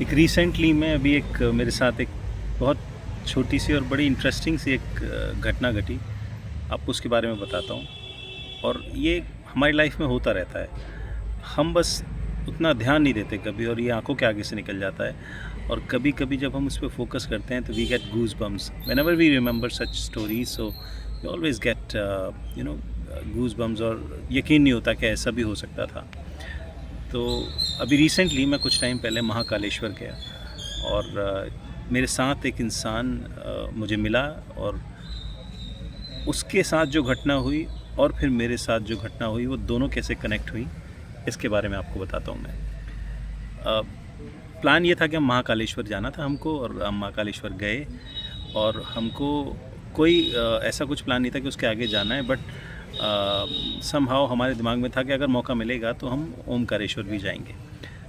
एक रिसेंटली मैं अभी एक मेरे साथ एक बहुत छोटी सी और बड़ी इंटरेस्टिंग सी एक घटना घटी। आपको उसके बारे में बताता हूँ। और ये हमारी लाइफ में होता रहता है। हम बस उतना ध्यान नहीं देते कभी, और ये आंखों के आगे से निकल जाता है। और कभी कभी जब हम उस पर फोकस करते हैं तो we get goose bumps whenever we remember such stories. So we always get goose bumps, और यकीन नहीं होता कि ऐसा भी हो सकता था। तो अभी रिसेंटली मैं कुछ टाइम पहले महाकालेश्वर गया, और मेरे साथ एक इंसान मुझे मिला, और उसके साथ जो घटना हुई और फिर मेरे साथ जो घटना हुई, वो दोनों कैसे कनेक्ट हुई, इसके बारे में आपको बताता हूँ मैं। प्लान ये था कि हम महाकालेश्वर जाना था हमको, और हम महाकालेश्वर गए। और हमको कोई ऐसा कुछ प्लान नहीं था कि उसके आगे जाना है, बट समहाउ हमारे दिमाग में था कि अगर मौका मिलेगा तो हम ओमकारेश्वर भी जाएंगे।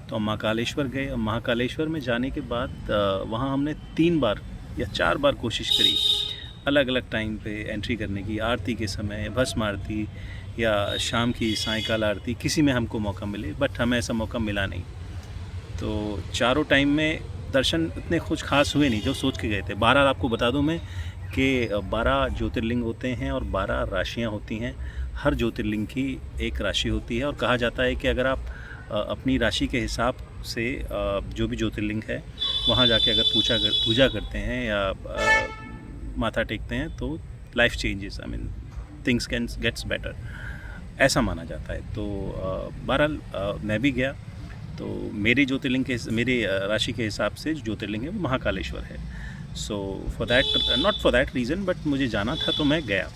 तो हम महाकालेश्वर गए, और महाकालेश्वर में जाने के बाद वहाँ हमने 3 बार या 4 बार कोशिश करी अलग अलग टाइम पे एंट्री करने की। आरती के समय, भस्म आरती, या शाम की सायंकाल आरती, किसी में हमको मौका मिले, बट हमें ऐसा मौका मिला नहीं। तो चारों टाइम में दर्शन इतने कुछ खास हुए नहीं जो सोच के गए थे। बहरहाल आपको बता दूं मैं कि 12 ज्योतिर्लिंग होते हैं और 12 राशियां होती हैं। हर ज्योतिर्लिंग की एक राशि होती है, और कहा जाता है कि अगर आप अपनी राशि के हिसाब से जो भी ज्योतिर्लिंग है वहाँ जाके अगर पूजा करते हैं या माथा टेकते हैं तो life changes, I mean things can gets better, ऐसा माना जाता है। तो बहरहाल मैं भी गया। तो मेरी ज्योतिर्लिंग के मेरी राशि के हिसाब से जो ज्योतिर्लिंग है वो महाकालेश्वर है। So for that, not for that reason, but मुझे जाना था तो मैं गया।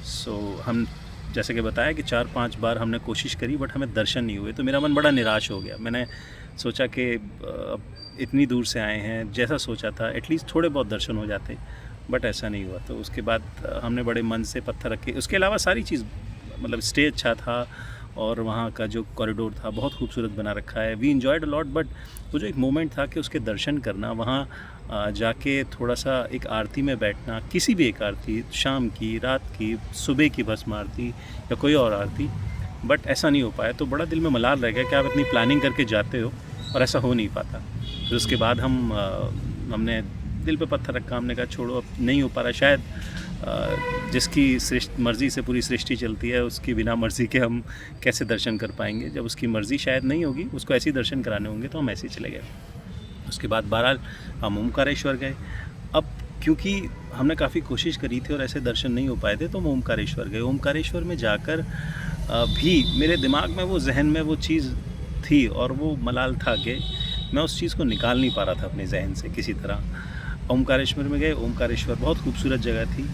सो हम जैसे कि बताया कि 4-5 बार हमने कोशिश करी, बट हमें दर्शन नहीं हुए। तो मेरा मन बड़ा निराश हो गया। मैंने सोचा कि अब इतनी दूर से आए हैं, जैसा सोचा था एटलीस्ट थोड़े बहुत दर्शन हो जाते, बट ऐसा नहीं हुआ। तो उसके बाद हमने बड़े मन से पत्थर रखे। उसके अलावा सारी चीज़, मतलब स्टे अच्छा था, और वहाँ का जो कॉरिडोर था बहुत खूबसूरत बना रखा है। We enjoyed a lot, but वो जो एक मोमेंट था कि उसके दर्शन करना, वहाँ जाके थोड़ा सा एक आरती में बैठना, किसी भी एक आरती, शाम की, रात की, सुबह की भस्म आरती या कोई और आरती, बट ऐसा नहीं हो पाया। तो बड़ा दिल में मलाल रह गया कि आप इतनी प्लानिंग करके जाते हो और ऐसा हो नहीं पाता। फिर उसके बाद हमने दिल पे पत्थर रखा। हमने कहा छोड़ो, अब नहीं हो पा रहा। शायद जिसकी मर्ज़ी से पूरी सृष्टि चलती है, उसकी बिना मर्ज़ी के हम कैसे दर्शन कर पाएंगे। जब उसकी मर्ज़ी शायद नहीं होगी, उसको ऐसे ही दर्शन कराने होंगे, तो हम ऐसे ही चले गए। उसके बाद बहरहाल हम ओमकारेश्वर गए। अब क्योंकि हमने काफ़ी कोशिश करी थी और ऐसे दर्शन नहीं हो पाए थे, तो हम ओमकारेश्वर गए। ओमकारेश्वर में जाकर भी मेरे दिमाग में वो, जहन में वो चीज़ थी, और वो मलाल था कि मैं उस चीज़ को निकाल नहीं पा रहा था अपने जहन से किसी तरह। ओमकारेश्वर में गए। ओमकारेश्वर बहुत खूबसूरत जगह थी।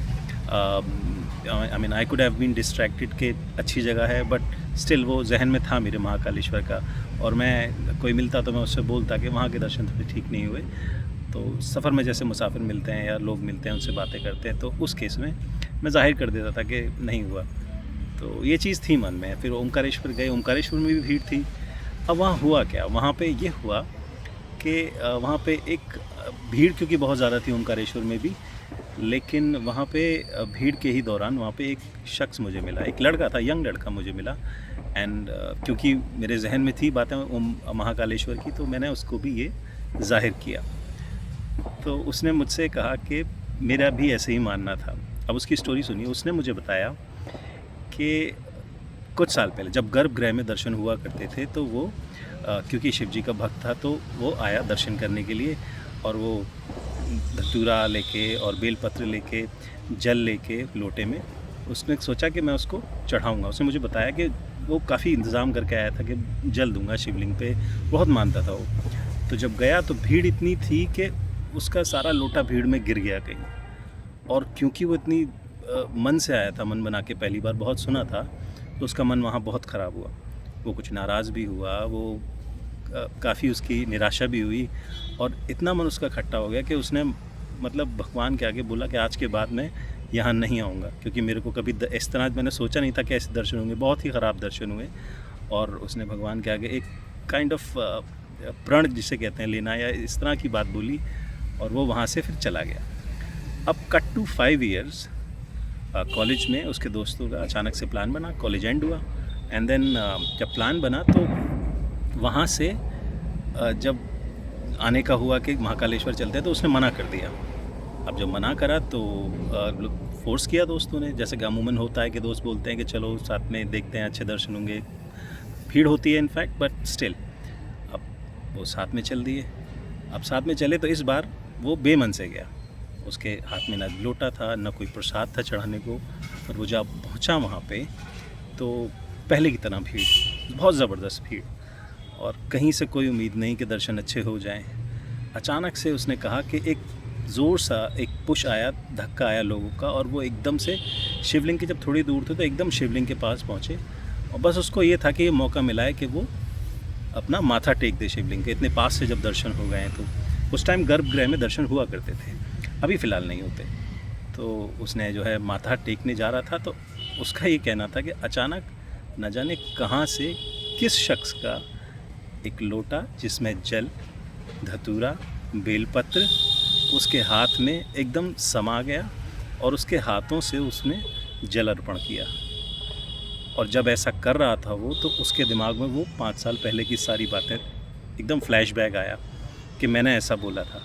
I mean I could have been distracted कि अच्छी जगह है, बट स्टिल वो जहन में था मेरे महाकालेश्वर का। और मैं, कोई मिलता तो मैं उससे बोलता कि वहाँ के दर्शन थोड़े ठीक नहीं हुए। तो सफ़र में जैसे मुसाफिर मिलते हैं या लोग मिलते हैं, उनसे बातें करते हैं, तो उस केस में मैं ज़ाहिर कर देता था कि नहीं हुआ। तो ये चीज़ थी मन में। फिर ओमकारेश्वर गए। ओमकारेश्वर में भी भीड़ थी। अब वहाँ हुआ क्या, वहाँ पे ये हुआ कि वहाँ पे एक भीड़ क्योंकि बहुत ज़्यादा थी ओमकारेश्वर में भी, लेकिन वहाँ पे भीड़ के ही दौरान वहाँ पे एक शख्स मुझे मिला, एक लड़का था, यंग लड़का मुझे मिला। एंड क्योंकि मेरे जहन में थी बातें ओम महाकालेश्वर की, तो मैंने उसको भी ये ज़ाहिर किया। तो उसने मुझसे कहा कि मेरा भी ऐसे ही मानना था। अब उसकी स्टोरी सुनिए। उसने मुझे बताया कि कुछ साल पहले जब गर्भगृह में दर्शन हुआ करते थे, तो वो क्योंकि शिव जी का भक्त था, तो वो आया दर्शन करने के लिए, और वो धतूरा लेके और बेलपत्र लेके, जल लेके लोटे में, उसने सोचा कि मैं उसको चढ़ाऊँगा। उसने मुझे बताया कि वो काफ़ी इंतज़ाम करके आया था कि जल दूंगा शिवलिंग पे, बहुत मानता था वो। तो जब गया तो भीड़ इतनी थी कि उसका सारा लोटा भीड़ में गिर गया कहीं। और क्योंकि वो इतनी मन से आया था, मन बना के पहली बार बहुत सुना था, तो उसका मन वहाँ बहुत ख़राब हुआ। वो कुछ नाराज़ भी हुआ, वो काफ़ी उसकी निराशा भी हुई, और इतना मन उसका खट्टा हो गया कि उसने, मतलब भगवान के आगे बोला कि आज के बाद मैं यहाँ नहीं आऊँगा, क्योंकि मेरे को कभी इस तरह मैंने सोचा नहीं था कि ऐसे दर्शन होंगे। बहुत ही ख़राब दर्शन हुए। और उसने भगवान के आगे एक काइंड ऑफ प्रण जिसे कहते हैं लेना, या इस तरह की बात बोली, और वो वहाँ से फिर चला गया। अब कट टू 5 ईयर्स, कॉलेज में उसके दोस्तों का अचानक से प्लान बना, कॉलेज एंड हुआ। एंड देन जब प्लान बना तो वहाँ से जब आने का हुआ कि महाकालेश्वर चलते हैं, तो उसने मना कर दिया। अब जब मना करा तो फोर्स किया दोस्तों ने, जैसे कि अमूमन होता है कि दोस्त बोलते हैं कि चलो साथ में देखते हैं, अच्छे दर्शन होंगे, भीड़ होती है इनफैक्ट, बट स्टिल अब वो साथ में चल दिए। अब साथ में चले तो इस बार वो बेमन से गया, उसके हाथ में ना लोटा था, ना कोई प्रसाद था चढ़ाने को। और वो जब पहुंचा वहाँ पे तो पहले की तरह भीड़, बहुत ज़बरदस्त भीड़, और कहीं से कोई उम्मीद नहीं कि दर्शन अच्छे हो जाएं। अचानक से उसने कहा कि एक ज़ोर सा एक पुश आया, धक्का आया लोगों का, और वो एकदम से शिवलिंग के जब थोड़ी दूर थे तो एकदम शिवलिंग के पास पहुँचे, और बस उसको ये था कि ये मौका मिला है कि वो अपना माथा टेक दे शिवलिंग के। इतने पास से जब दर्शन हो गए हैं, तो उस टाइम गर्भगृह में दर्शन हुआ करते थे, अभी फ़िलहाल नहीं होते। तो उसने जो है माथा टेकने जा रहा था, तो उसका ये कहना था कि अचानक न जाने कहाँ से किस शख्स का एक लोटा जिसमें जल, धतूरा, बेलपत्र उसके हाथ में एकदम समा गया, और उसके हाथों से उसने जल अर्पण किया। और जब ऐसा कर रहा था वो, तो उसके दिमाग में वो 5 साल पहले की सारी बातें एकदम फ्लैशबैक आया कि मैंने ऐसा बोला था।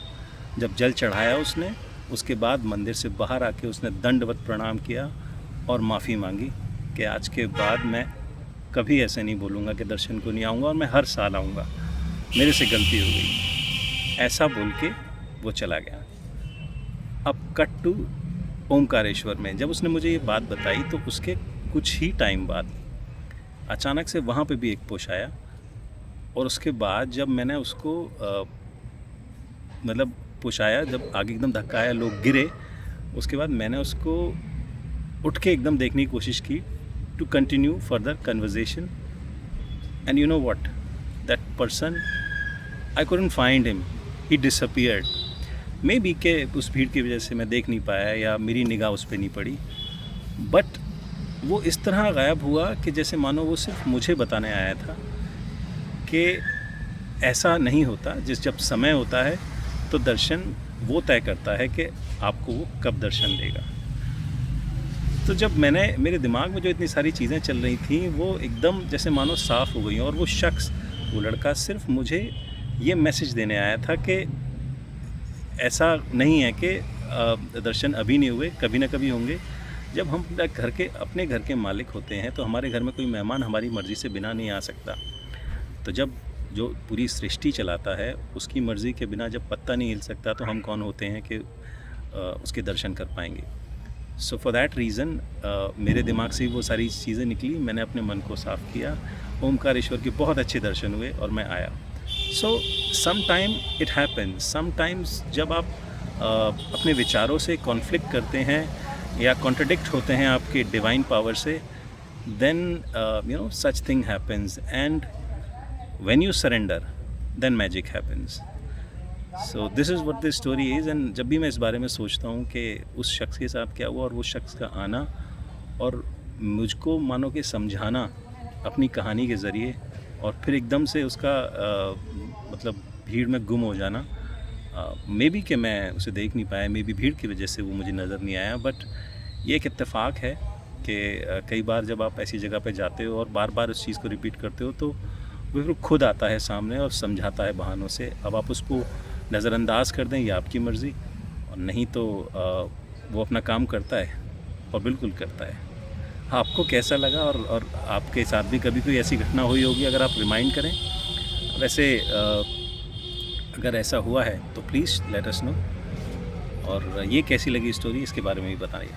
जब जल चढ़ाया उसने, उसके बाद मंदिर से बाहर आके उसने दंडवत प्रणाम किया और माफ़ी मांगी कि आज के बाद मैं कभी ऐसे नहीं बोलूँगा कि दर्शन को नहीं आऊँगा, और मैं हर साल आऊँगा, मेरे से गलती हो गई, ऐसा बोल के वो चला गया। अब कट टू ओमकारेश्वर में, जब उसने मुझे ये बात बताई तो उसके कुछ ही टाइम बाद अचानक से वहाँ पे भी एक पुश आया, और उसके बाद जब मैंने उसको मतलब पुश आया, जब आगे एकदम धक्का आया, लोग गिरे, उसके बाद मैंने उसको उठ के एकदम देखने की कोशिश की, to continue further conversation, and you know what, that person I couldn't find him, he disappeared. Maybe के उस भीड़ की वजह से मैं देख नहीं पाया, या मेरी निगाह उस पर नहीं पड़ी, बट वो इस तरह गायब हुआ कि जैसे मानो वो सिर्फ मुझे बताने आया था कि ऐसा नहीं होता, जब समय होता है तो दर्शन वो तय करता है कि आपको वो कब दर्शन देगा। तो जब मेरे दिमाग में जो इतनी सारी चीज़ें चल रही थी, वो एकदम जैसे मानो साफ़ हो गई, और वो शख्स, वो लड़का सिर्फ मुझे ये मैसेज देने आया था कि ऐसा नहीं है कि दर्शन अभी नहीं हुए, कभी ना कभी होंगे। जब हम अपने घर के मालिक होते हैं, तो हमारे घर में कोई मेहमान हमारी मर्ज़ी से बिना नहीं आ सकता। तो जब जो पूरी सृष्टि चलाता है, उसकी मर्ज़ी के बिना जब पत्ता नहीं हिल सकता, तो हम कौन होते हैं कि उसके दर्शन कर पाएंगे। सो फॉर दैट रीज़न मेरे दिमाग से वो सारी चीज़ें निकली, मैंने अपने मन को साफ़ किया, ओमकारेश्वर के बहुत अच्छे दर्शन हुए, और मैं आया। So some time it happens, sometimes जब आप अपने विचारों से कॉन्फ्लिक्ट करते हैं या कॉन्ट्रडिक्ट होते हैं आपके डिवाइन पावर से, then you know such thing happens, and when you surrender then magic happens. So this is what this story is. And जब भी मैं इस बारे में सोचता हूँ कि उस शख्स के साथ क्या हुआ, और वो शख्स का आना, और मुझको मानो कि समझाना अपनी कहानी के ज़रिए, और फिर एकदम से उसका मतलब भीड़ में गुम हो जाना, मे बी कि मैं उसे देख नहीं पाया, मे बी भीड़ की वजह से वो मुझे नज़र नहीं आया। बट ये एक इत्तेफाक है कि कई बार जब आप ऐसी जगह पे जाते हो और बार बार उस चीज़ को रिपीट करते हो, तो वो फिर खुद आता है सामने और समझाता है बहानों से। अब आप उसको नज़रअंदाज कर दें, ये आपकी मर्ज़ी, और नहीं तो वो अपना काम करता है, और बिल्कुल करता है। आपको कैसा लगा, और आपके साथ भी कभी कोई ऐसी घटना हुई होगी, अगर आप रिमाइंड करें। वैसे अगर ऐसा हुआ है तो प्लीज़ लेट अस नो, और ये कैसी लगी स्टोरी, इसके बारे में भी बताइए।